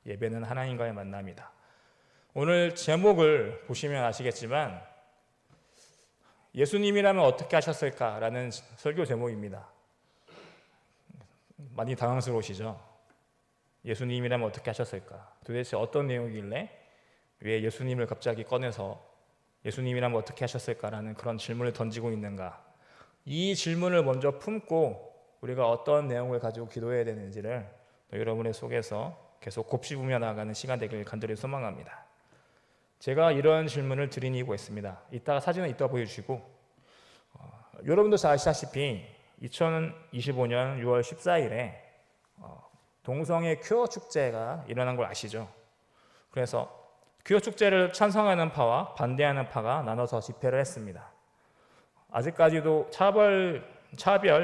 예배는 하나님과의 만남이다. 오늘 제목을 보시면 아시겠지만 예수님이라면 어떻게 하셨을까라는 설교 제목입니다. 많이 당황스러우시죠? 예수님이라면 어떻게 하셨을까? 도대체 어떤 내용이길래 왜 예수님을 갑자기 꺼내서 예수님이라면 어떻게 하셨을까라는 그런 질문을 던지고 있는가? 이 질문을 먼저 품고 우리가 어떤 내용을 가지고 기도해야 되는지를 여러분의 속에서 계속 곱씹으며 나아가는 시간 되길 간절히 소망합니다. 제가 이런 질문을 드린 이유가 있습니다. 이따가 사진은 이따 보여주시고 여러분도 잘 아시다시피 2025년 6월 14일에 동성애 큐어 축제가 일어난 걸 아시죠? 그래서 큐어 축제를 찬성하는 파와 반대하는 파가 나눠서 집회를 했습니다. 아직까지도 차별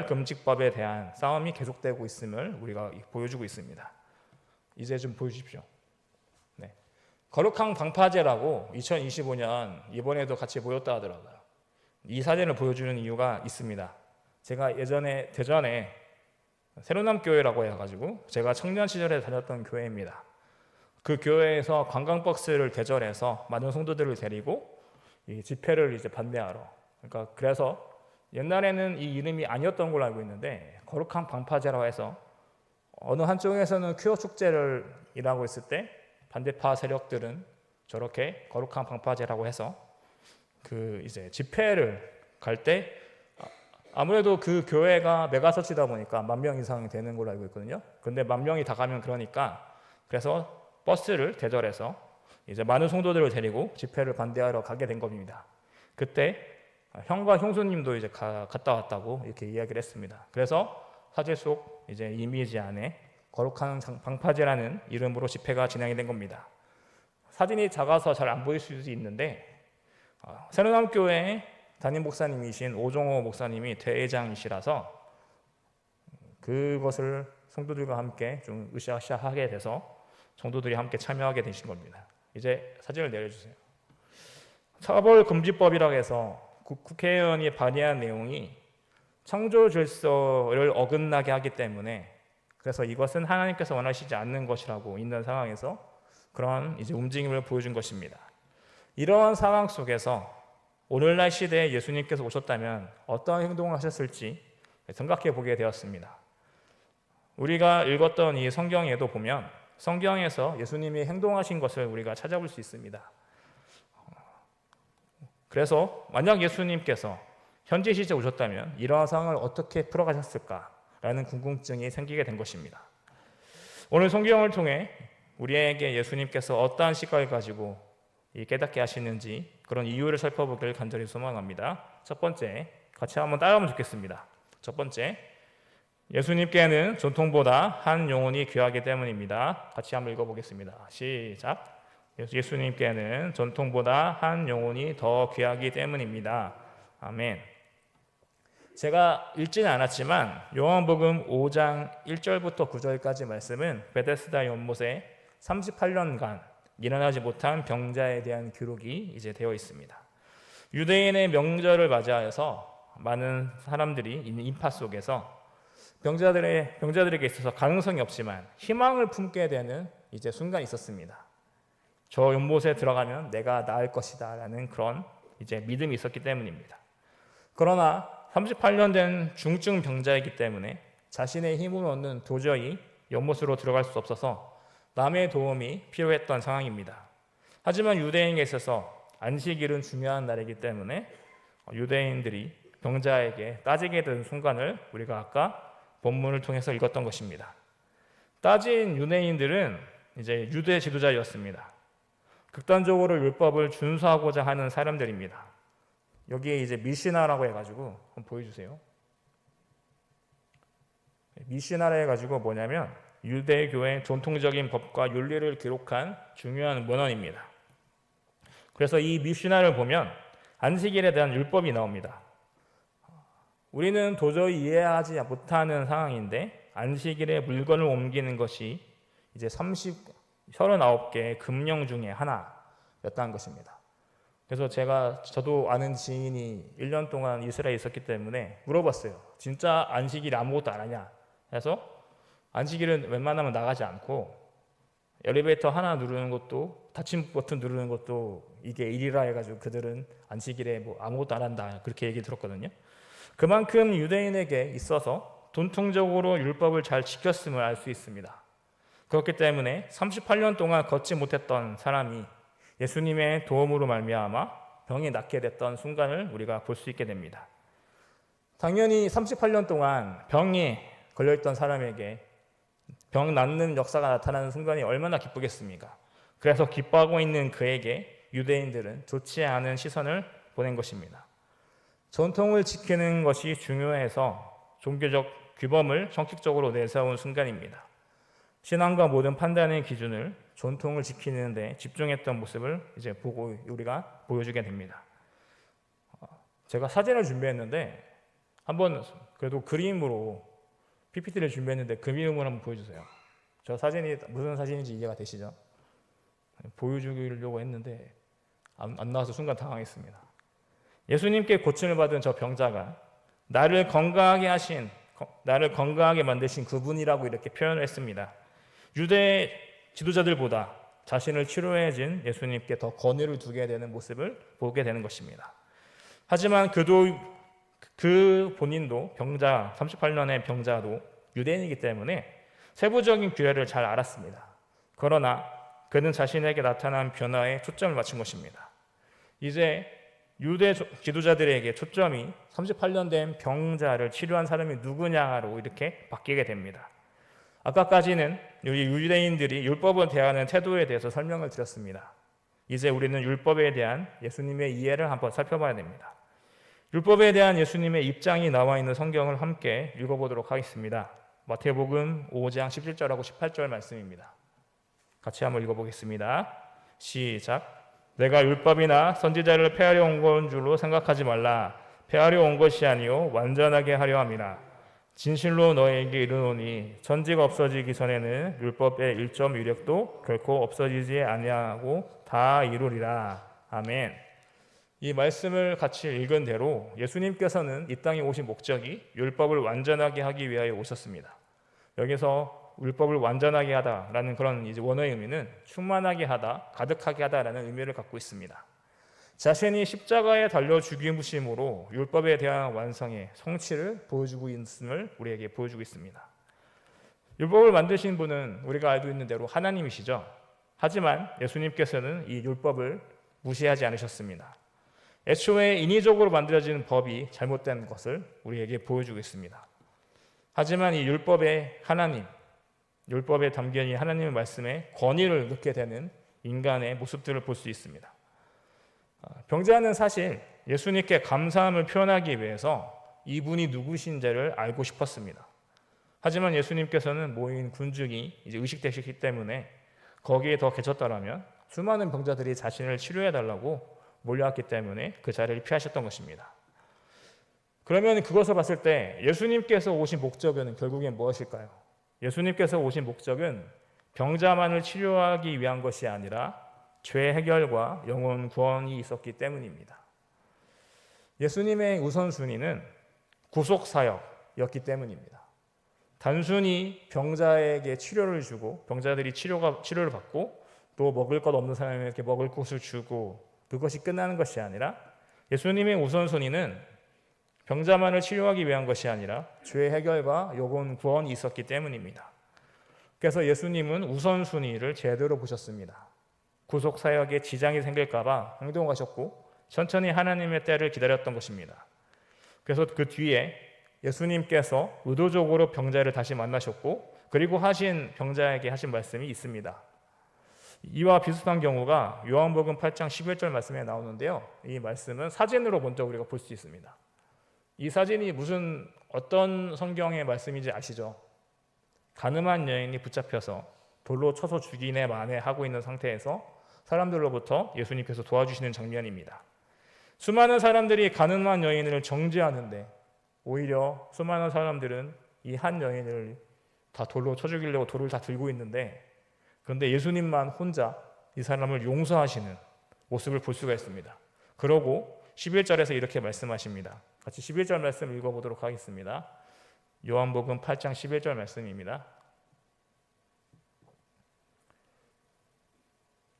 금지법에 대한 싸움이 계속되고 있음을 우리가 보여주고 있습니다. 이제 좀 보여주십시오. 네. 거룩한 방파제라고 2025년 이번에도 같이 모였다 하더라고요. 이 사진을 보여주는 이유가 있습니다. 제가 예전에 대전에 새로남교회라고 해가지고 제가 청년 시절에 다녔던 교회입니다. 그 교회에서 관광버스를 대절해서 많은 성도들을 데리고 이 집회를 이제 반대하러. 그래서 옛날에는 이 이름이 아니었던 걸로 알고 있는데 거룩한 방파제라고 해서 어느 한쪽에서는 큐어 축제를 일하고 있을 때 반대파 세력들은 저렇게 거룩한 방파제라고 해서 그 이제 집회를 갈 때 아무래도 그 교회가 메가서치다 보니까 10,000명 이상이 되는 걸로 알고 있거든요. 근데 10,000명이 다 가면 그러니까 그래서 버스를 대절해서 이제 많은 성도들을 데리고 집회를 반대하러 가게 된 겁니다. 그때 형과 형수님도 이제 갔다 왔다고 이렇게 이야기를 했습니다. 그래서 사제 속 이제 이미지 안에 거룩한 방파제라는 이름으로 집회가 진행이 된 겁니다. 사진이 작아서 잘 안 보일 수도 있는데 새로남교회 담임 목사님이신 오종호 목사님이 대회장이시라서 그것을 성도들과 함께 좀 으쌰으쌰하게 돼서 성도들이 함께 참여하게 되신 겁니다. 이제 사진을 내려주세요. 차별금지법이라고 해서 국회의원이 발의한 내용이 창조 질서를 어긋나게 하기 때문에 그래서 이것은 하나님께서 원하시지 않는 것이라고 있는 상황에서 그런 이제 움직임을 보여준 것입니다. 이러한 상황 속에서 오늘날 시대에 예수님께서 오셨다면 어떤 행동을 하셨을지 생각해 보게 되었습니다. 우리가 읽었던 이 성경에도 보면 성경에서 예수님이 행동하신 것을 우리가 찾아볼 수 있습니다. 그래서 만약 예수님께서 현재 시대에 오셨다면 이러한 상황을 어떻게 풀어가셨을까라는 궁금증이 생기게 된 것입니다. 오늘 성경을 통해 우리에게 예수님께서 어떠한 시각을 가지고 깨닫게 하시는지 그런 이유를 살펴보길 간절히 소망합니다. 첫 번째, 같이 한번 따라하면 좋겠습니다. 첫 번째, 예수님께는 전통보다 한 영혼이 귀하기 때문입니다. 같이 한번 읽어보겠습니다. 시작. 예수님께는 전통보다 한 영혼이 더 귀하기 때문입니다. 아멘. 제가 읽지는 않았지만 요한복음 5장 1절부터 9절까지 말씀은 베데스다 연못에 38년간 일어나지 못한 병자에 대한 기록이 이제 되어 있습니다. 유대인의 명절을 맞이해서 많은 사람들이 있는 인파 속에서 병자들에게 있어서 가능성이 없지만 희망을 품게 되는 이제 순간이 있었습니다. 저 연못에 들어가면 내가 나을 것이다라는 그런 이제 믿음이 있었기 때문입니다. 그러나 38년 된 중증 병자이기 때문에 자신의 힘으로는 도저히 연못으로 들어갈 수 없어서 남의 도움이 필요했던 상황입니다. 하지만 유대인에게 있어서 안식일은 중요한 날이기 때문에 유대인들이 병자에게 따지게 된 순간을 우리가 아까 본문을 통해서 읽었던 것입니다. 따진 유대인들은 이제 유대 지도자였습니다. 극단적으로 율법을 준수하고자 하는 사람들입니다. 여기에 이제 미시나라고 해가지고 한번 보여주세요. 미시나라 해가지고 뭐냐면 유대교의 전통적인 법과 윤리를 기록한 중요한 문헌입니다. 그래서 이 미시나를 보면 안식일에 대한 율법이 나옵니다. 우리는 도저히 이해하지 못하는 상황인데 안식일에 물건을 옮기는 것이 이제 39개의 금령 중에 하나였다는 것입니다. 그래서 저도 아는 지인이 1년 동안 이스라엘에 있었기 때문에 물어봤어요. 진짜 안식일에 아무것도 안 하냐? 그래서 안식일은 웬만하면 나가지 않고 엘리베이터 하나 누르는 것도, 닫힘 버튼 누르는 것도 이게 일이라 해가지고 그들은 안식일에 뭐 아무것도 안 한다, 그렇게 얘기 들었거든요. 그만큼 유대인에게 있어서 전통적으로 율법을 잘 지켰음을 알 수 있습니다. 그렇기 때문에 38년 동안 걷지 못했던 사람이 예수님의 도움으로 말미암아 병이 낫게 됐던 순간을 우리가 볼 수 있게 됩니다. 당연히 38년 동안 병이 걸려있던 사람에게 병 낫는 역사가 나타나는 순간이 얼마나 기쁘겠습니까? 그래서 기뻐하고 있는 그에게 유대인들은 좋지 않은 시선을 보낸 것입니다. 전통을 지키는 것이 중요해서 종교적 규범을 형식적으로 내세운 순간입니다. 신앙과 모든 판단의 기준을 전통을 지키는 데 집중했던 모습을 이제 보고 우리가 보여주게 됩니다. 제가 사진을 준비했는데 한번 그래도 그림으로 PPT를 준비했는데 그림을 한번 보여주세요. 저 사진이 무슨 사진인지 이해가 되시죠? 보여주려고 했는데 안 나와서 순간 당황했습니다. 예수님께 고침을 받은 저 병자가 나를 건강하게 만드신 그분이라고 이렇게 표현을 했습니다. 유대 지도자들보다 자신을 치료해 준 예수님께 더 권위를 두게 되는 모습을 보게 되는 것입니다. 하지만 그 본인도 38년의 병자도 유대인이기 때문에 세부적인 규례를 잘 알았습니다. 그러나 그는 자신에게 나타난 변화에 초점을 맞춘 것입니다. 이제 유대 지도자들에게 초점이 38년 된 병자를 치료한 사람이 누구냐로 이렇게 바뀌게 됩니다. 아까까지는 우리 유대인들이 율법을 대하는 태도에 대해서 설명을 드렸습니다. 이제 우리는 율법에 대한 예수님의 이해를 한번 살펴봐야 됩니다. 율법에 대한 예수님의 입장이 나와 있는 성경을 함께 읽어보도록 하겠습니다. 마태복음 5장 17절하고 18절 말씀입니다. 같이 한번 읽어보겠습니다. 시작. 내가 율법이나 선지자를 폐하려 온 건 줄로 생각하지 말라. 폐하려 온 것이 아니요 완전하게 하려 함이라. 진실로 너에게 이르노니 천지가 없어지기 전에는 율법의 1점 유력도 결코 없어지지 아니하고 다 이루리라. 아멘. 이 말씀을 같이 읽은 대로 예수님께서는 이 땅에 오신 목적이 율법을 완전하게 하기 위하여 오셨습니다. 여기서 율법을 완전하게 하다라는 그런 이제 원어의 의미는 충만하게 하다, 가득하게 하다라는 의미를 갖고 있습니다. 자신이 십자가에 달려 죽임으로 율법에 대한 완성의 성취를 보여주고 있음을 우리에게 보여주고 있습니다. 율법을 만드신 분은 우리가 알고 있는 대로 하나님이시죠. 하지만 예수님께서는 이 율법을 무시하지 않으셨습니다. 애초에 인위적으로 만들어진 법이 잘못된 것을 우리에게 보여주고 있습니다. 하지만 이 율법의 하나님, 율법에 담겨 있는 하나님의 말씀에 권위를 넣게 되는 인간의 모습들을 볼 수 있습니다. 병자는 사실 예수님께 감사함을 표현하기 위해서 이분이 누구신지를 알고 싶었습니다. 하지만 예수님께서는 모인 군중이 이제 의식되셨기 때문에 거기에 더 계셨더라면 수많은 병자들이 자신을 치료해달라고 몰려왔기 때문에 그 자리를 피하셨던 것입니다. 그러면 그것을 봤을 때 예수님께서 오신 목적은 결국엔 무엇일까요? 예수님께서 오신 목적은 병자만을 치료하기 위한 것이 아니라 죄 해결과 영혼 구원이 있었기 때문입니다. 예수님의 우선순위는 구속사역이었기 때문입니다. 단순히 병자에게 치료를 주고 병자들이 치료를 받고 또 먹을 것 없는 사람에게 먹을 것을 주고 그것이 끝나는 것이 아니라 예수님의 우선순위는 병자만을 치료하기 위한 것이 아니라 죄 해결과 영혼 구원이 있었기 때문입니다. 그래서 예수님은 우선순위를 제대로 보셨습니다. 구속사역에 지장이 생길까 봐 행동하셨고 천천히 하나님의 때를 기다렸던 것입니다. 그래서 그 뒤에 예수님께서 의도적으로 병자를 다시 만나셨고 그리고 병자에게 하신 말씀이 있습니다. 이와 비슷한 경우가 요한복음 8장 11절 말씀에 나오는데요. 이 말씀은 사진으로 먼저 우리가 볼 수 있습니다. 이 사진이 어떤 성경의 말씀인지 아시죠? 가늠한 여인이 붙잡혀서 돌로 쳐서 죽이네 마네 하고 있는 상태에서 사람들로부터 예수님께서 도와주시는 장면입니다. 수많은 사람들이 가늠한 여인을 정죄하는데 오히려 수많은 사람들은 이 한 여인을 다 돌로 쳐 죽이려고 돌을 다 들고 있는데 그런데 예수님만 혼자 이 사람을 용서하시는 모습을 볼 수가 있습니다. 그러고 11절에서 이렇게 말씀하십니다. 같이 11절 말씀 읽어보도록 하겠습니다. 요한복음 8장 11절 말씀입니다.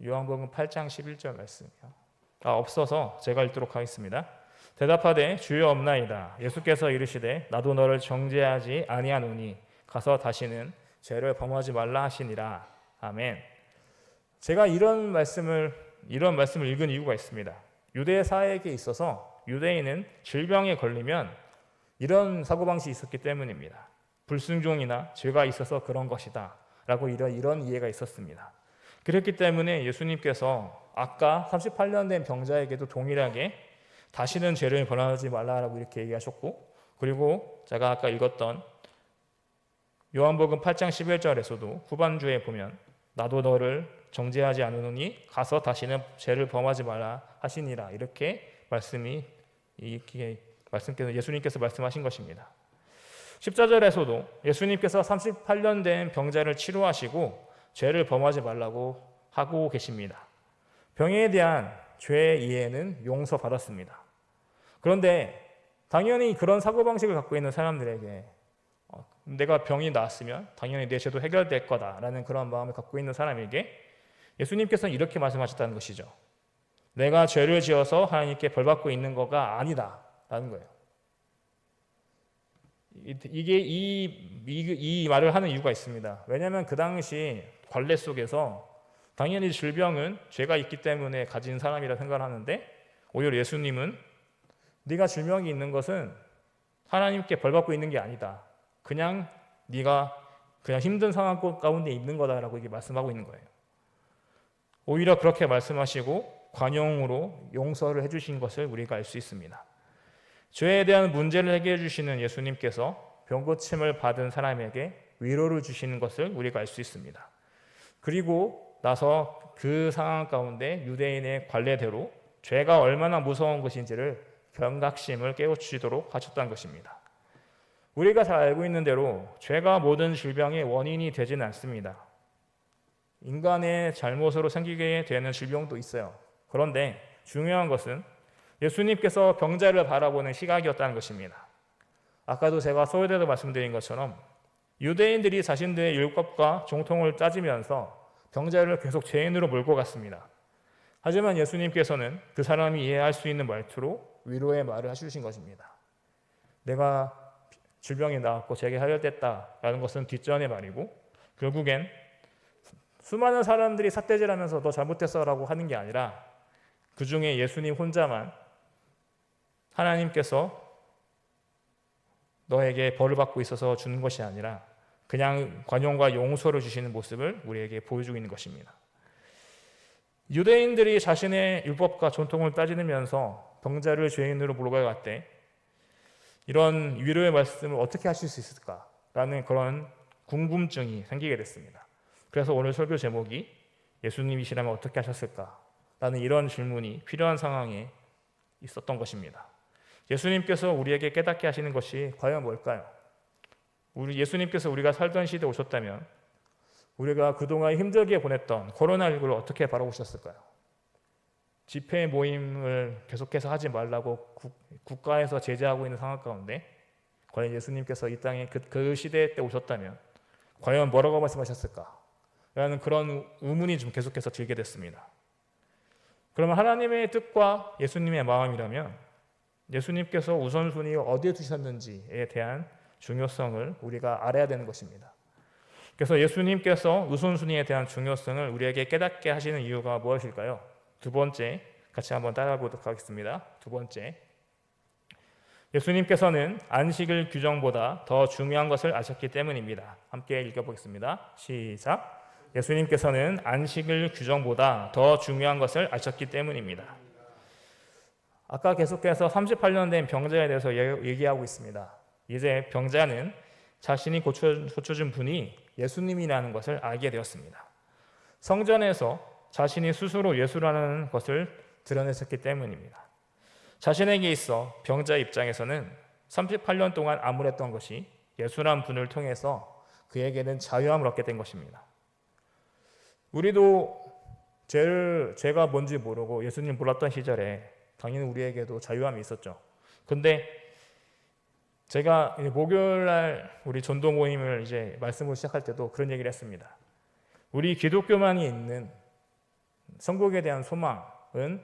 요한복음 8장 11절 말씀이요. 없어서 제가 읽도록 하겠습니다. 대답하되 주여 없나이다. 예수께서 이르시되 나도 너를 정죄하지 아니하노니 가서 다시는 죄를 범하지 말라 하시니라. 아멘. 제가 이런 말씀을 읽은 이유가 있습니다. 유대 사회에 있어서 유대인은 질병에 걸리면 이런 사고방식이 있었기 때문입니다. 불순종이나 죄가 있어서 그런 것이다 라고 이런 이해가 있었습니다. 그렇기 때문에 예수님께서 아까 38년 된 병자에게도 동일하게 다시는 죄를 범하지 말라라고 이렇게 얘기하셨고, 그리고 제가 아까 읽었던 요한복음 8장 11절에서도 후반주에 보면 나도 너를 정죄하지 않으노니 가서 다시는 죄를 범하지 말라 하시니라, 이렇게 예수님께서 말씀하신 것입니다. 14절에서도 예수님께서 38년 된 병자를 치료하시고 죄를 범하지 말라고 하고 계십니다. 병에 대한 죄의 이해는 용서받았습니다. 그런데 당연히 그런 사고방식을 갖고 있는 사람들에게 내가 병이 나았으면 당연히 내 죄도 해결될 거다라는 그런 마음을 갖고 있는 사람에게 예수님께서는 이렇게 말씀하셨다는 것이죠. 내가 죄를 지어서 하나님께 벌받고 있는 거가 아니다라는 거예요. 이게 이 말을 하는 이유가 있습니다. 왜냐하면 그 당시 관례 속에서 당연히 질병은 죄가 있기 때문에 가진 사람이라 생각을 하는데, 오히려 예수님은 네가 질병이 있는 것은 하나님께 벌받고 있는 게 아니다. 그냥 네가 그냥 힘든 상황 가운데 있는 거다라고 이게 말씀하고 있는 거예요. 오히려 그렇게 말씀하시고 관용으로 용서를 해주신 것을 우리가 알 수 있습니다. 죄에 대한 문제를 해결해 주시는 예수님께서 병고침을 받은 사람에게 위로를 주시는 것을 우리가 알 수 있습니다. 그리고 나서 그 상황 가운데 유대인의 관례대로 죄가 얼마나 무서운 것인지를 경각심을 깨우치도록 하셨다는 것입니다. 우리가 잘 알고 있는 대로 죄가 모든 질병의 원인이 되지는 않습니다. 인간의 잘못으로 생기게 되는 질병도 있어요. 그런데 중요한 것은 예수님께서 병자를 바라보는 시각이었다는 것입니다. 아까도 제가 서울대도 말씀드린 것처럼 유대인들이 자신들의 율법과 정통을 따지면서 병자를 계속 죄인으로 몰고 갔습니다. 하지만 예수님께서는 그 사람이 이해할 수 있는 말투로 위로의 말을 해주신 것입니다. 내가 질병이 나았고 죄가 해결됐다라는 것은 뒷전의 말이고, 결국엔 수많은 사람들이 삿대질하면서 너 잘못했어라고 하는 게 아니라 그 중에 예수님 혼자만 하나님께서 너에게 벌을 받고 있어서 주는 것이 아니라 그냥 관용과 용서를 주시는 모습을 우리에게 보여주고 있는 것입니다. 유대인들이 자신의 율법과 전통을 따지면서 병자를 죄인으로 몰고 갔대. 이런 위로의 말씀을 어떻게 하실 수 있을까라는 그런 궁금증이 생기게 됐습니다. 그래서 오늘 설교 제목이 예수님이시라면 어떻게 하셨을까라는 이런 질문이 필요한 상황에 있었던 것입니다. 예수님께서 우리에게 깨닫게 하시는 것이 과연 뭘까요? 예수님께서 우리가 살던 시대에 오셨다면 우리가 그동안 힘들게 보냈던 코로나19를 어떻게 바라보셨을까요? 집회 모임을 계속해서 하지 말라고 국가에서 제재하고 있는 상황 가운데 과연 예수님께서 이 땅에 그 시대 때 오셨다면 과연 뭐라고 말씀하셨을까? 라는 그런 의문이 좀 계속해서 들게 됐습니다. 그러면 하나님의 뜻과 예수님의 마음이라면 예수님께서 우선순위 어디에 두셨는지에 대한 중요성을 우리가 알아야 되는 것입니다. 그래서 예수님께서 우선순위에 대한 중요성을 우리에게 깨닫게 하시는 이유가 무엇일까요? 두 번째, 같이 한번 따라보도록 하겠습니다. 두 번째, 예수님께서는 안식을 규정보다 더 중요한 것을 아셨기 때문입니다. 함께 읽어보겠습니다. 시작. 예수님께서는 안식을 규정보다 더 중요한 것을 아셨기 때문입니다. 아까 계속해서 38년 된 병자에 대해서 얘기하고 있습니다. 이제 병자는 자신이 고쳐준 분이 예수님이라는 것을 알게 되었습니다. 성전에서 자신이 스스로 예수라는 것을 드러냈었기 때문입니다. 자신에게 있어 병자의 입장에서는 38년 동안 암울했던 것이 예수란 분을 통해서 그에게는 자유함을 얻게 된 것입니다. 우리도 죄가 뭔지 모르고 예수님 몰랐던 시절에 당연히 우리에게도 자유함이 있었죠. 근데 제가 목요일날 우리 전도 모임을 이제 말씀을 시작할 때도 그런 얘기를 했습니다. 우리 기독교만이 있는 천국에 대한 소망은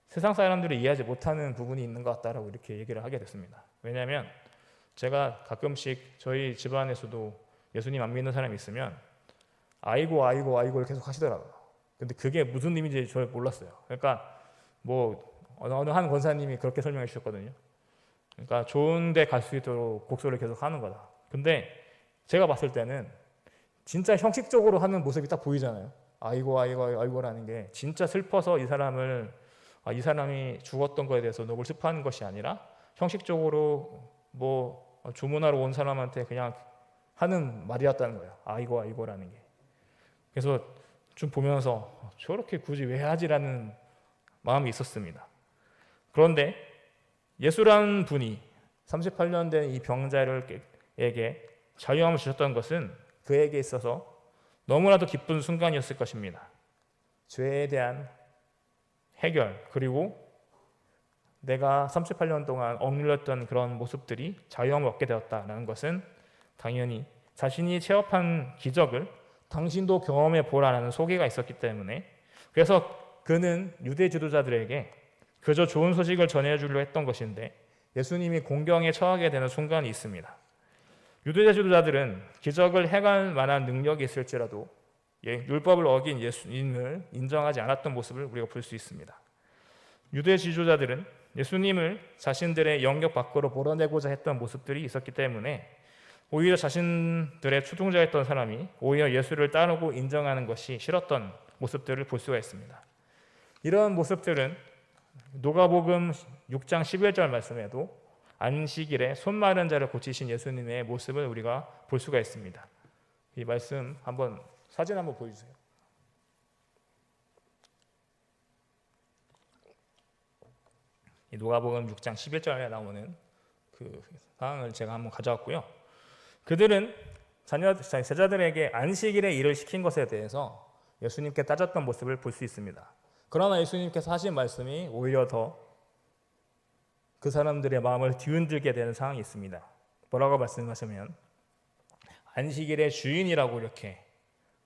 세상 사람들이 이해하지 못하는 부분이 있는 것 같다라고 이렇게 얘기를 하게 됐습니다. 왜냐하면 제가 가끔씩 저희 집안에서도 예수님 안 믿는 사람이 있으면 아이고 아이고 아이고를 계속 하시더라고요. 근데 그게 무슨 의미인지 잘 몰랐어요. 그러니까 뭐 어느 한 권사님이 그렇게 설명해 주셨거든요. 그러니까 좋은 데 갈 수 있도록 곡소리를 계속 하는 거다. 근데 제가 봤을 때는 진짜 형식적으로 하는 모습이 딱 보이잖아요. 아이고 아이고 아이고라는 게 진짜 슬퍼서 이 사람이 죽었던 거에 대해서 녹을 슬퍼하는 것이 아니라 형식적으로 뭐 주문하러 온 사람한테 그냥 하는 말이었다는 거예요. 아이고 아이고라는 게. 그래서 좀 보면서 저렇게 굳이 왜 하지라는 마음이 있었습니다. 그런데 예수라는 분이 38년 된 이 병자에게 자유함을 주셨던 것은 그에게 있어서 너무나도 기쁜 순간이었을 것입니다. 죄에 대한 해결, 그리고 내가 38년 동안 억눌렸던 그런 모습들이 자유함을 얻게 되었다는 것은 당연히 자신이 체험한 기적을 당신도 경험해 보라는 소개가 있었기 때문에, 그래서 그는 유대 지도자들에게 그저 좋은 소식을 전해주려 했던 것인데 예수님이 공경에 처하게 되는 순간이 있습니다. 유대 지도자들은 기적을 행할 만한 능력이 있을지라도 율법을 어긴 예수님을 인정하지 않았던 모습을 우리가 볼 수 있습니다. 유대 지도자들은 예수님을 자신들의 영역 밖으로 몰아내고자 했던 모습들이 있었기 때문에 오히려 자신들의 추종자였던 사람이 오히려 예수를 따르고 인정하는 것이 싫었던 모습들을 볼 수가 있습니다. 이런 모습들은 누가복음 6장 11절 말씀에도 안식일에 손 마른 자를 고치신 예수님의 모습을 우리가 볼 수가 있습니다. 이 말씀 한번 사진 한번 보여주세요. 이 누가복음 6장 11절에 나오는 그 상황을 제가 한번 가져왔고요. 그들은 제자들에게 안식일에 일을 시킨 것에 대해서 예수님께 따졌던 모습을 볼 수 있습니다. 그러나 예수님께서 하신 말씀이 오히려 더 그 사람들의 마음을 뒤흔들게 되는 상황이 있습니다. 뭐라고 말씀하시면 안식일의 주인이라고 이렇게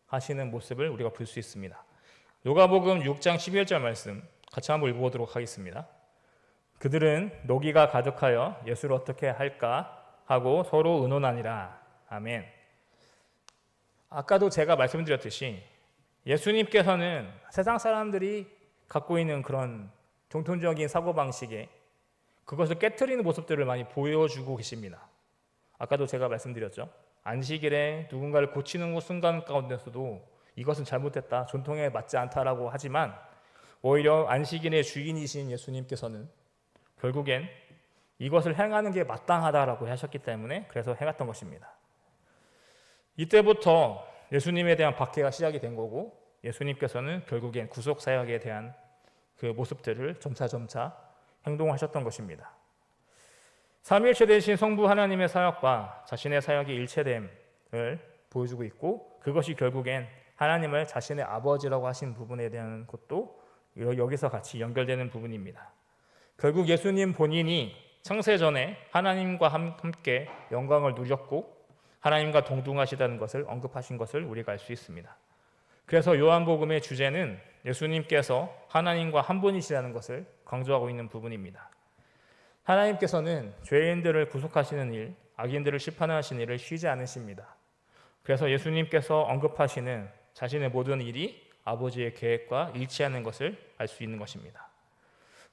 하시는 모습을 우리가 볼 수 있습니다. 누가복음 6장 11절 말씀 같이 한번 읽어보도록 하겠습니다. 그들은 노기가 가득하여 예수를 어떻게 할까 하고 서로 의논하니라. 아멘. 아까도 제가 말씀드렸듯이 예수님께서는 세상 사람들이 갖고 있는 그런 정통적인 사고방식에 그것을 깨트리는 모습들을 많이 보여주고 계십니다. 아까도 제가 말씀드렸죠. 안식일에 누군가를 고치는 순간 가운데서도 이것은 잘못됐다, 전통에 맞지 않다라고 하지만 오히려 안식일의 주인이신 예수님께서는 결국엔 이것을 행하는 게 마땅하다라고 하셨기 때문에 그래서 행했던 것입니다. 이때부터 예수님에 대한 박해가 시작이 된 거고 예수님께서는 결국엔 구속사역에 대한 그 모습들을 점차 행동하셨던 것입니다. 삼위일체 되신 성부 하나님의 사역과 자신의 사역의 일체됨을 보여주고 있고 그것이 결국엔 하나님을 자신의 아버지라고 하신 부분에 대한 것도 여기서 같이 연결되는 부분입니다. 결국 예수님 본인이 창세전에 하나님과 함께 영광을 누렸고 하나님과 동등하시다는 것을 언급하신 것을 우리가 알 수 있습니다. 그래서 요한복음의 주제는 예수님께서 하나님과 한 분이시라는 것을 강조하고 있는 부분입니다. 하나님께서는 죄인들을 구속하시는 일, 악인들을 심판하시는 일을 쉬지 않으십니다. 그래서 예수님께서 언급하시는 자신의 모든 일이 아버지의 계획과 일치하는 것을 알 수 있는 것입니다.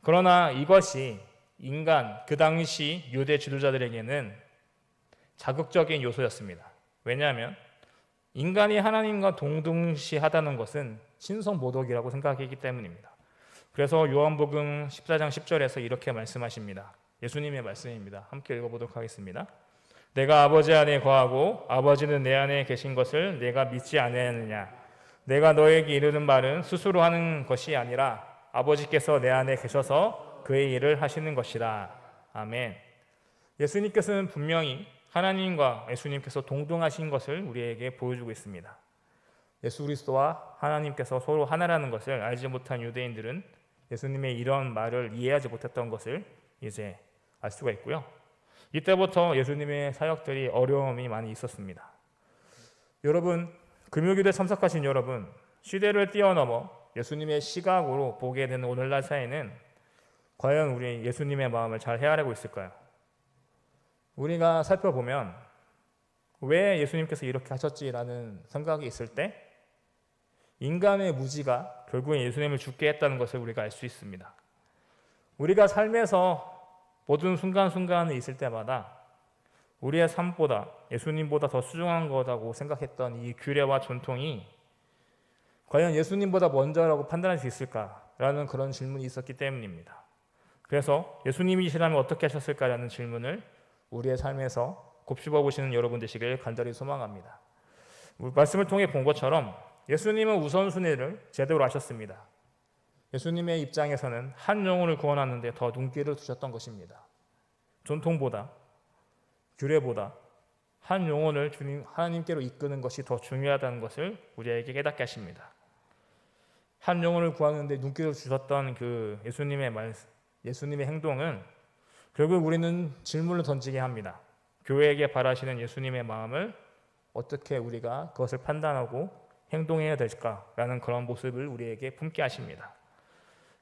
그러나 이것이 인간, 그 당시 유대 지도자들에게는 자극적인 요소였습니다. 왜냐하면 인간이 하나님과 동등시하다는 것은 신성모독이라고 생각했기 때문입니다. 그래서 요한복음 14장 10절에서 이렇게 말씀하십니다. 예수님의 말씀입니다. 함께 읽어보도록 하겠습니다. 내가 아버지 안에 거하고 아버지는 내 안에 계신 것을 내가 믿지 아니하느냐. 내가 너에게 이르는 말은 스스로 하는 것이 아니라 아버지께서 내 안에 계셔서 그의 일을 하시는 것이라. 아멘. 예수님께서는 분명히 하나님과 예수님께서 동등하신 것을 우리에게 보여주고 있습니다. 예수 그리스도와 하나님께서 서로 하나라는 것을 알지 못한 유대인들은 예수님의 이런 말을 이해하지 못했던 것을 이제 알 수가 있고요. 이때부터 예수님의 사역들이 어려움이 많이 있었습니다. 여러분, 금요일에 참석하신 여러분, 시대를 뛰어넘어 예수님의 시각으로 보게 되는 오늘날 사회는 과연 우리 예수님의 마음을 잘 헤아리고 있을까요? 우리가 살펴보면 왜 예수님께서 이렇게 하셨지라는 생각이 있을 때 인간의 무지가 결국엔 예수님을 죽게 했다는 것을 우리가 알 수 있습니다. 우리가 삶에서 모든 순간순간이 있을 때마다 우리의 삶보다 예수님보다 더 소중한 거라고 생각했던 이 규례와 전통이 과연 예수님보다 먼저라고 판단할 수 있을까라는 그런 질문이 있었기 때문입니다. 그래서 예수님이시라면 어떻게 하셨을까라는 질문을 우리의 삶에서 곱씹어 보시는 여러분 되시길 간절히 소망합니다. 말씀을 통해 본 것처럼 예수님은 우선순위를 제대로 하셨습니다. 예수님의 입장에서는 한 영혼을 구원하는데 더 눈길을 두셨던 것입니다. 전통보다, 규례보다 한 영혼을 주님 하나님께로 이끄는 것이 더 중요하다는 것을 우리에게 깨닫게 하십니다. 한 영혼을 구하는데 눈길을 주셨던 그 예수님의 행동은 결국 우리는 질문을 던지게 합니다. 교회에게 바라시는 예수님의 마음을 어떻게 우리가 그것을 판단하고 행동해야 될까라는 그런 모습을 우리에게 품게 하십니다.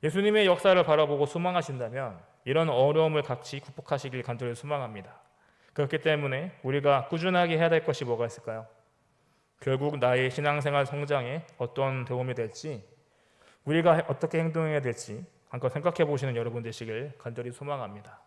예수님의 역사를 바라보고 소망하신다면 이런 어려움을 같이 극복하시길 간절히 소망합니다. 그렇기 때문에 우리가 꾸준하게 해야 될 것이 뭐가 있을까요? 결국 나의 신앙생활 성장에 어떤 도움이 될지, 우리가 어떻게 행동해야 될지 한번 생각해 보시는 여러분 되시길 간절히 소망합니다.